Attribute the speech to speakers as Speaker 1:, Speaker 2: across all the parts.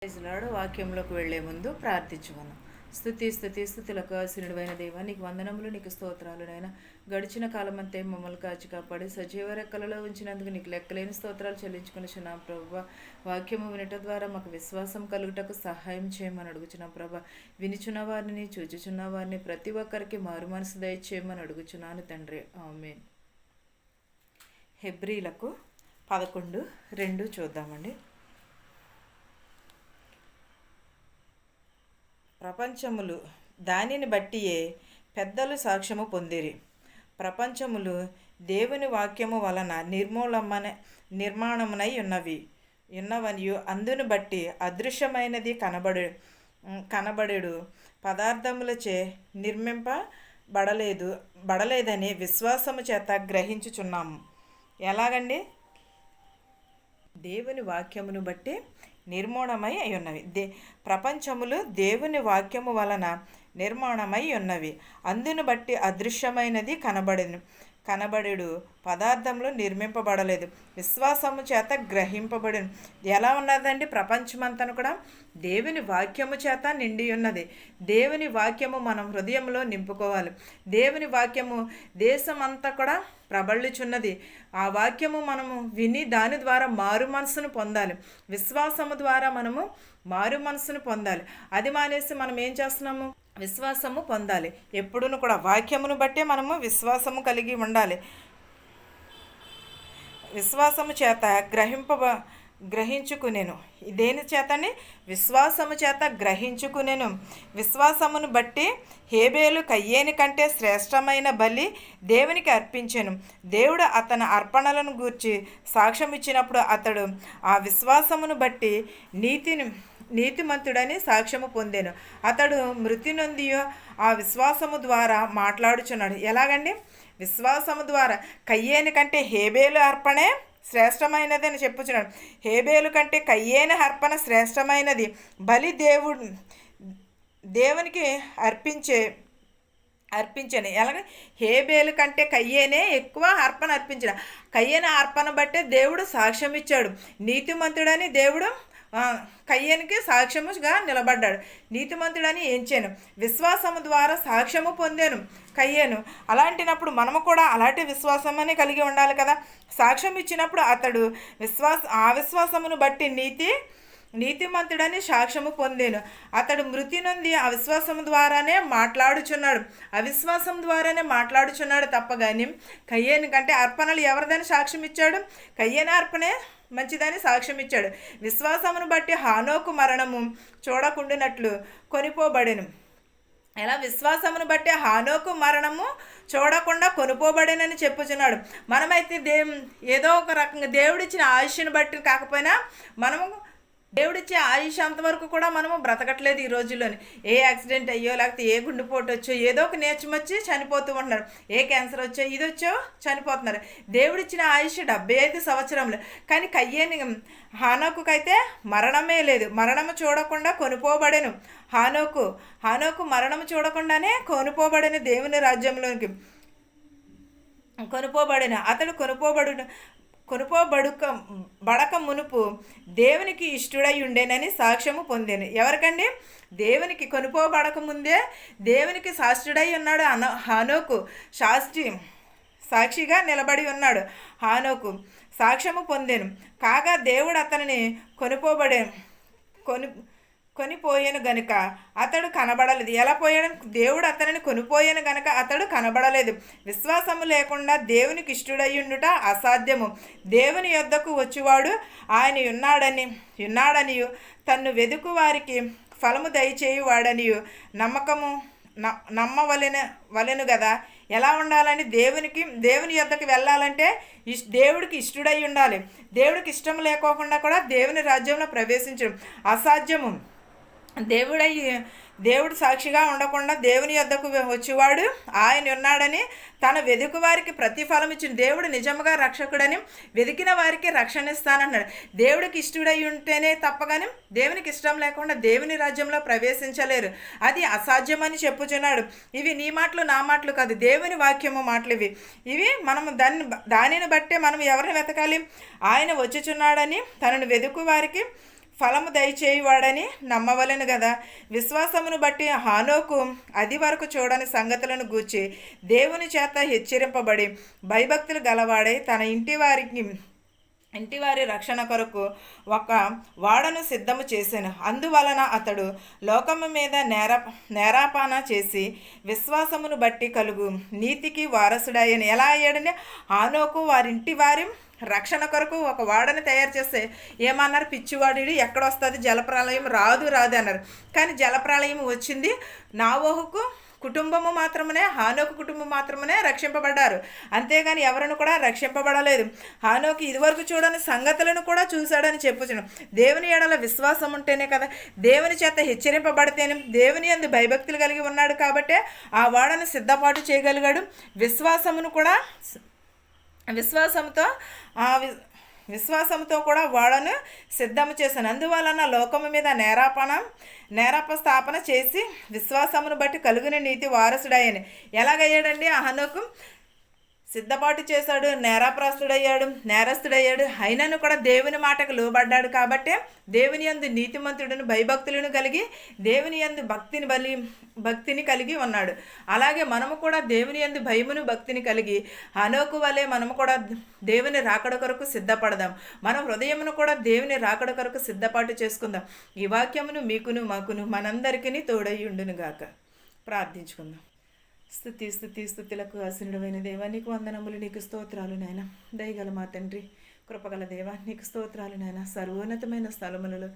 Speaker 1: ప్రైజ్లాడు వాక్యంలోకి వెళ్లే ముందు ప్రార్థించుకున్నాం. స్థుతులకు ఆశీనుడైన దేవా, నీకు వందనములు, నీకు స్తోత్రాలు. నాయన గడిచిన కాలమంతే మమ్మల్ని కాచి కాపాడి సజీవ రెక్కలలో ఉంచినందుకు నీకు లెక్కలేని స్తోత్రాలు చెల్లించుకునిచున్నాం ప్రభా. వాక్యము వినట ద్వారా మాకు విశ్వాసం కలుగుటకు సహాయం చేయమని అడుగుచున్నాం ప్రభా. వినిచున్న వారిని, చూచుచున్న వారిని ప్రతి ఒక్కరికి మారు మనసు దయచేయమని అడుగుచున్నాను తండ్రి. ఆమేన్. హెబ్రీలకు 11:2 చూద్దామండి. ప్రపంచములు దానిని బట్టియే పెద్దలు సాక్ష్యము పొందిరి. ప్రపంచములు దేవుని వాక్యము వలన నిర్మాణమునై ఉన్నవనియు అందును బట్టి అదృశ్యమైనది కనబడేడు పదార్థములచే బడలేదని విశ్వాసము చేత గ్రహించుచున్నాము. ఎలాగండి? దేవుని వాక్యమును బట్టి నిర్మాణమై ఉన్నవి. ప్రపంచములు దేవుని వాక్యము వలన నిర్మాణమై ఉన్నవి, అందును బట్టి అదృశ్యమైనది కనబడేడు పదార్థములు నిర్మింపబడలేదు, విశ్వాసము చేత గ్రహింపబడిన. ఎలా ఉన్నదండి? ప్రపంచమంతా కూడా దేవుని వాక్యము చేత నిండి ఉన్నది. దేవుని వాక్యము మనం హృదయంలో నింపుకోవాలి. దేవుని వాక్యము దేశమంతా కూడా ప్రబళ్ళుచున్నది. ఆ వాక్యము మనము విని దాని ద్వారా మారు మనసును పొందాలి. విశ్వాసము ద్వారా మనము మారు మనసును పొందాలి. అది మానేసి మనం ఏం చేస్తున్నాము? విశ్వాసము పొందాలి. ఎప్పుడూ కూడా వాక్యమును బట్టే మనము విశ్వాసము కలిగి ఉండాలి. విశ్వాసము చేత గ్రహించుకునేను. దేని చేతని? విశ్వాసము చేత గ్రహించుకునేను. విశ్వాసమును బట్టి హేబేలు కయ్యేని కంటే శ్రేష్టమైన బలి దేవునికి అర్పించెను. దేవుడు అతని అర్పణలను గూర్చి సాక్ష్యం ఇచ్చినప్పుడు అతడు ఆ విశ్వాసమును బట్టి నీతిమంతుడని సాక్ష్యము పొందాను. అతడు మృతి నొంది ఆ విశ్వాసము ద్వారా మాట్లాడుచున్నాడు. ఎలాగండి? విశ్వాసము ద్వారా. కయ్యేని కంటే హేబేలు అర్పణే శ్రేష్టమైనది అని చెప్పుచున్నాడు. హేబేలు కంటే కయ్యేని అర్పణ శ్రేష్టమైనది. బలి దేవునికి అర్పించను. ఎలాగ? హేబేలు కంటే కయ్యేనే ఎక్కువ అర్పణ అర్పించాడు. కయ్యేన అర్పణ బట్టే దేవుడు సాక్ష్యం ఇచ్చాడు. నీతిమంతుడని దేవుడు కయ్యేనికి సాక్ష్యముగా నిలబడ్డాడు. నీతిమంతుడని ఎంచాను. విశ్వాసము ద్వారా సాక్ష్యము పొందాను కయ్యేను. అలాంటినప్పుడు మనము కూడా అలాంటి విశ్వాసమని కలిగి ఉండాలి కదా. సాక్ష్యం ఇచ్చినప్పుడు అతడు ఆ విశ్వాసమును బట్టి నీతిమంతుడని సాక్ష్యము పొందాను. అతడు మృతి నొంది అవిశ్వాసం ద్వారానే మాట్లాడుచున్నాడు. అవిశ్వాసం ద్వారానే మాట్లాడుచున్నాడు తప్ప కానీ కయ్యేని కంటే అర్పణలు ఎవరిదని సాక్ష్యం ఇచ్చాడు? కయ్యేని అర్పణే మంచిదని సాక్ష్యం ఇచ్చాడు. విశ్వాసమును బట్టి హానోకు మరణము చూడకుండానట్లు కొనిపోబడెను. ఎలా? విశ్వాసమును బట్టి హానోకు మరణము చూడకుండా కొనుపోబడేనని చెప్పుచున్నాడు. మనమైతే ఏదో ఒక రకంగా దేవుడిచ్చిన ఆయుష్ను బట్టి కాకపోయినా మనము దేవుడిచ్చే ఆయుష్ అంతవరకు కూడా మనము బ్రతకట్లేదు ఈ రోజుల్లోని. ఏ యాక్సిడెంట్ అయ్యో, లేకపోతే ఏ గుండెపోటు వచ్చో, ఏదో ఒక నేర్చం వచ్చి చనిపోతూ ఉంటున్నారు. ఏ క్యాన్సర్ వచ్చో, ఇది వచ్చో చనిపోతున్నారు. దేవుడిచ్చిన ఆయుష్ 75 సంవత్సరములు. కానీ కయ్యేని హానోకుకైతే మరణమే లేదు. మరణము చూడకుండా కొనుపోబడెను. హానోకు మరణము చూడకుండానే కొనుపోబడిన దేవుని రాజ్యంలోనికి కొనుపోబడిన. అతడు బడక మునుపు దేవునికి ఇష్టుడై ఉండేనని సాక్ష్యము పొందాను. ఎవరికండి? దేవునికి కొనుపోబడక ముందే దేవునికి సాక్షుడై ఉన్నాడు హానోకు. సాక్షిగా నిలబడి ఉన్నాడు హానోకు. సాక్ష్యము పొందాను. కాగా దేవుడు అతనిని కొనిపోయాను గనుక అతడు కనబడలేదు. ఎలా పోయాడు? దేవుడు అతనిని కొనిపోయాను గనుక అతడు కనబడలేదు. విశ్వాసము లేకుండా దేవునికి ఇష్టుడయ్యుండుట అసాధ్యము. దేవుని యొద్దకు వచ్చువాడు ఆయన ఉన్నాడనియు తన్ను వెదుకు వారికి ఫలము దయచేయువాడనియు నమ్మవలెను కదా. ఎలా ఉండాలని? దేవుని యొద్దకు వెళ్ళాలంటే దేవుడికి ఇష్టుడై ఉండాలి. దేవుడికి ఇష్టం లేకోకుండా కూడా దేవుని రాజ్యంలో ప్రవేశించడం అసాధ్యము. దేవుడు సాక్షిగా ఉండకుండా దేవుని యొద్దకు వచ్చేవాడు ఆయన ఉన్నాడని తన వెదుకు వారికి ప్రతిఫలం ఇచ్చిన. దేవుడు నిజంగా రక్షకుడని వెతికిన వారికి రక్షణ ఇస్తానన్నాడు. దేవుడికి ఇష్టడై ఉంటేనే తప్పగాని దేవునికి ఇష్టం లేకుండా దేవుని రాజ్యంలో ప్రవేశించలేరు. అది అసాధ్యమని చెప్పుచున్నాడు. ఇవి నీ మాటలు నా మాటలు కాదు, దేవుని వాక్యము మాటలు ఇవి మనము దానిని బట్టే మనం ఎవరిని వెతకాలి? ఆయన వచ్చుచున్నాడని తనను వెదుకు వారికి ఫలము దయచేయువాడని నమ్మవలెను కదా. విశ్వాసమును బట్టి హానోకు అది వరకు చూడని సంగతులను గూర్చి దేవుని చేత హెచ్చరింపబడి భయభక్తులు గలవాడై తన ఇంటివారి రక్షణ కొరకు ఒక వాడను సిద్ధము చేశాను. అందువలన అతడు లోకము మీద నేరాపాన చేసి విశ్వాసమును బట్టి కలుగు నీతికి వారసుడాయని. ఎలా అయ్యాడని? హానోకు వారి రక్షణ కొరకు ఒక వాడని తయారు చేస్తే ఏమన్నారు? పిచ్చివాడు ఎక్కడొస్తుంది, జలప్రళయం రాదు అన్నారు. కానీ జలప్రళయం వచ్చింది. నోవహుకు కుటుంబము మాత్రమే, హానోకు కుటుంబం మాత్రమే రక్షింపబడ్డారు. అంతేగాని ఎవరిని కూడా రక్షింపబడలేదు. హానోకు ఇదివరకు చూడని సంగతులను కూడా చూశాడని చెప్పుచున్నాం. దేవుని ఎడల విశ్వాసం ఉంటేనే కదా, దేవుని చేత హెచ్చరింపబడితేనే, దేవుని యందు భయభక్తులు కలిగి ఉన్నాడు కాబట్టే ఆ వాడను సిద్ధపాటు చేయగలిగాడు. విశ్వాసంతో కూడా వాడను సిద్ధము చేశాను. అందువలన లోకము మీద నేరాపస్థాపన చేసి విశ్వాసమును బట్టి కలుగుని నీతి వారసుడయ్యని. ఎలాగయ్యాడండి? హానోకు సిద్ధపాటు చేశాడు, నేరస్తుడయ్యాడు. అయినను కూడా దేవుని మాటకు లోబడ్డాడు కాబట్టే దేవుని యందు నీతిమంతుడును భయభక్తులను కలిగి దేవుని యందు భక్తిని కలిగి ఉన్నాడు. అలాగే మనము కూడా దేవుని యందు భయమును భక్తిని కలిగి హానోకు వలె మనము కూడా దేవుని రాకడ కొరకు సిద్ధపడదాం. మన హృదయమును కూడా దేవుని రాకడ కొరకు సిద్ధపాటు చేసుకుందాం. ఈ వాక్యమును మీకును మాకును మనందరికీ తోడయ్యుండును గాక. ప్రార్థించుకుందాం. స్థుతులకు ఆసీనుడైన దేవా, నీకు వందనములు, నీకు స్తోత్రాలు నాయన. దయగల మా తండ్రి, కృపగల దేవా, నీకు స్తోత్రాలు నాయన. సర్వోన్నతమైన స్థలములలో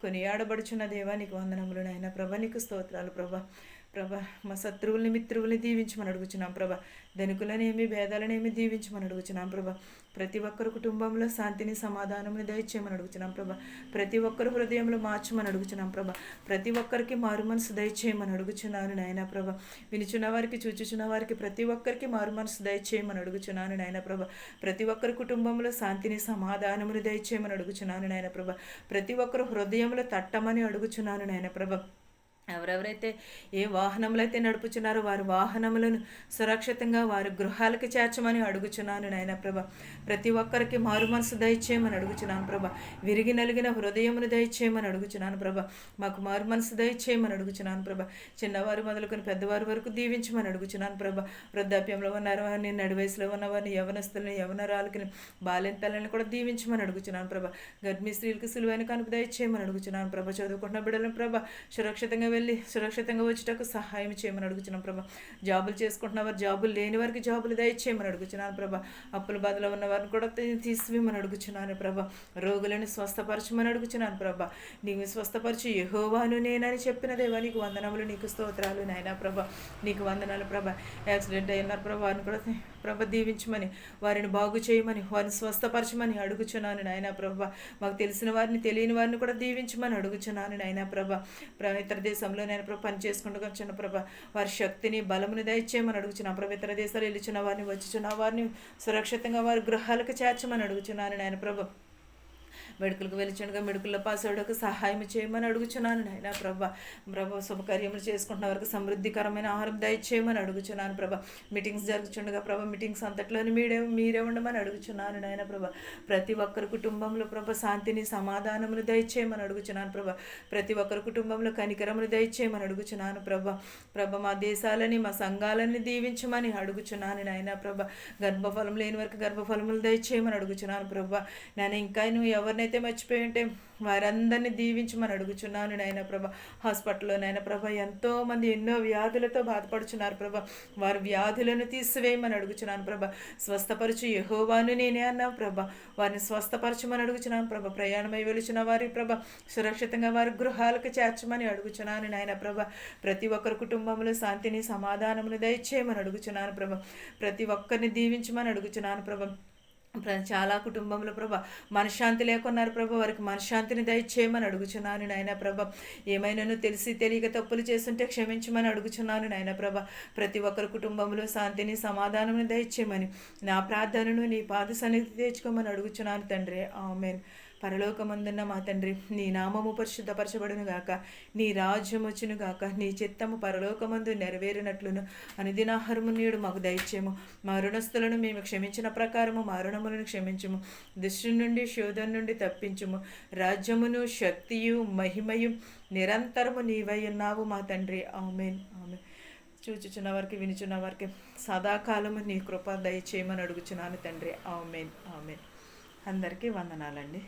Speaker 1: కొనియాడబడుచున్న దేవా, నీకు వందనములు నాయన. ప్రభ నీకు స్తోత్రాలు. ప్రభ మా శత్రువుల్ని మిత్రువుల్ని దీవించమని అడుగుచున్నాం. ప్రభ ధనికులనేమి భేదాలనేమి దీవించమని అడుగుచున్నాం. ప్రభ ప్రతి ఒక్కరు కుటుంబంలో శాంతిని సమాధానముని దయచేయమని అడుగుచున్నాం. ప్రభ ప్రతి ఒక్కరు హృదయంలో మార్చమని అడుగుచున్నాం. ప్రభ ప్రతి ఒక్కరికి మారు మనసు దయచేయమని అడుగుచున్నాను నాయన. ప్రభ వినుచున్న వారికి, చూచుచున్న వారికి ప్రతి ఒక్కరికి మారు మనసు దయచేయమని అడుగుచున్నాను నాయన. ప్రభ ప్రతి ఒక్కరి కుటుంబంలో శాంతిని సమాధానముని దయచేయమని అడుగుచున్నాను నాయన. ప్రభ ప్రతి ఒక్కరు హృదయంలో తట్టమని అడుగుచున్నాను నాయన. ప్రభ ఎవరెవరైతే ఏ వాహనములు అయితే నడుపుచున్నారో వారి వాహనములను సురక్షితంగా వారి గృహాలకు చేర్చమని అడుగుచున్నాను నాయన. ప్రభ ప్రతి ఒక్కరికి మారు మనసు దయచేయమని అడుగుచున్నాను. ప్రభ విరిగి నలిగిన హృదయమును దయచేయమని అడుగుచున్నాను. ప్రభ మాకు మారు మనసు దయచేయమని అడుగుచున్నాను. ప్రభ చిన్నవారు మొదలుకొని పెద్దవారి వరకు దీవించమని అడుగుచున్నాను. ప్రభ వృద్ధాప్యంలో ఉన్నవారిని, నడివయసులో ఉన్నవారిని, యవనస్తులని, యవనరాలకి, బాలింతలని కూడా దీవించమని అడుగుచున్నాను. ప్రభ గర్భిణీ స్త్రీలకు సులువైన కనుక దయచేయమని అడుగుచున్నాను. ప్రభ చదువుకుంటున్న బిడ్డలను ప్రభ సురక్షితంగా వెళ్ళి సురక్షితంగా వచ్చేటకు సహాయం చేయమని అడుగుచున్నాం. ప్రభ జాబులు చేసుకుంటున్న వారు, జాబులు లేని వారికి జాబులు దయచేయమని అడుగుచున్నాను. ప్రభ అప్పుల బాధలో ఉన్న వారిని కూడా తీసివేయమని అడుగుచున్నాను. ప్రభ రోగులను స్వస్థపరచమని అడుగుచున్నాను. ప్రభ నీవు స్వస్థపరిచి యెహోవాను నేనని చెప్పిన దేవా, నీకు వందనములు, నీకు స్తోత్రాలు నాయన. ప్రభ నీకు వందనాలు. ప్రభ యాక్సిడెంట్ అయినారు ప్రభ, వారిని కూడా ప్రభ దీవించమని, వారిని బాగు చేయమని, వారిని స్వస్థపరచమని అడుగుచున్నాను నాయన. ప్రభ మాకు తెలిసిన వారిని, తెలియని వారిని కూడా దీవించమని అడుగుచున్నాను నాయన. ప్రభ ఇతర దేశంలో నేను ప్రభ పని చేసుకుంటూ వచ్చిన ప్రభ వారి శక్తిని, బలముని దయచేయమని అడుగుచున్నాను. ప్రభ ఇతర దేశాలు వెళ్ళుచున్న వారిని, వచ్చుచున్న వారిని సురక్షితంగా వారి గృహాలకు చేర్చమని అడుగుచున్నాను నాయన. ప్రభ మెడుకులకు వెళ్తుండగా మెడుకుల్లో పాస్ అవ్వడానికి సహాయం చేయమని అడుగుచున్నాను నాయన. ప్రభ శుభకార్యములు చేసుకుంటున్న వారికి సమృద్ధికరమైన ఆహారం దయచేయమని అడుగుచున్నాను. ప్రభ మీటింగ్స్ జరుగుతుండగా ప్రభ మీటింగ్స్ అంతట్లోని మీరే ఉండమని అడుగుచున్నాను నాయన. ప్రభ ప్రతి ఒక్కరి కుటుంబంలో ప్రభ శాంతిని, సమాధానమును దయచేయమని అడుగుచున్నాను. ప్రభ ప్రతి ఒక్కరి కుటుంబంలో కనికరమును దయచేయమని అడుగుచున్నాను. ప్రభ మా దేశాలని, మా సంఘాలని దీవించమని అడుగుచున్నాను నాయన. ప్రభ గర్భఫలం లేని వరకు గర్భఫలములు దయచేయమని అడుగుచున్నాను. ప్రభ నేను ఇంకా నువ్వు ఎవరినైతే మర్చిపోయి ఉంటే వారందరినీ దీవించమని అడుగుచున్నాను నాయన. ప్రభ హాస్పిటల్లో నాయన ప్రభ ఎంతోమంది ఎన్నో వ్యాధులతో బాధపడుచున్నారు. ప్రభ వారి వ్యాధులను తీసివేయమని అడుగుచున్నాను. ప్రభ స్వస్థపరచు యెహోవాను నేనే అన్నావు. ప్రభ వారిని స్వస్థపరచమని అడుగుచున్నాను. ప్రభ ప్రయాణమై వెలుచున్న వారి ప్రభ సురక్షితంగా వారి గృహాలకు చేర్చమని అడుగుచున్నాను నాయన. ప్రభ ప్రతి ఒక్కరి కుటుంబంలో శాంతిని, సమాధానమును దయచేయమని అడుగుచున్నాను. ప్రభ ప్రతి ఒక్కరిని దీవించమని అడుగుచున్నాను. ప్రభ చాలా కుటుంబంలో ప్రభ మనశ్శాంతి లేకున్నారు. ప్రభ వారికి మనశ్శాంతిని దయచేయమని అడుగుచున్నాను నాయన. ప్రభ ఏమైనాను తెలిసి తెలియక తప్పులు చేస్తుంటే క్షమించమని అడుగుచున్నాను నాయన. ప్రభ ప్రతి ఒక్కరి కుటుంబంలో శాంతిని, సమాధానమును దయచేయమని నా ప్రార్థనను నీ పాద సన్నిధి తెచ్చుకోమని అడుగుచున్నాను తండ్రి. ఆమేన్. పరలోకమందున్న మా తండ్రి, నీ నామము పరిశుద్ధపరచబడును గాక, నీ రాజ్యం వచ్చును గాక, నీ చిత్తము పరలోకమందు నెరవేరినట్లును అనుదినాహారము నేడు మాకు దయచేయము. మా రుణస్థులను మేము క్షమించిన ప్రకారము మా రుణములను క్షమించుము. దుష్టు నుండి శోధన నుండి తప్పించుము. రాజ్యమును శక్తియు మహిమయు నిరంతరము నీవై ఉన్నావు మా తండ్రి. ఆమేన్. ఆమేన్. చూచుచున్న వారికి వినుచున్న వారికి సదాకాలము నీ కృప దయచేయమని అడుగుచున్నాను తండ్రి. ఆమేన్. ఆమేన్. అందరికీ వందనాలండి.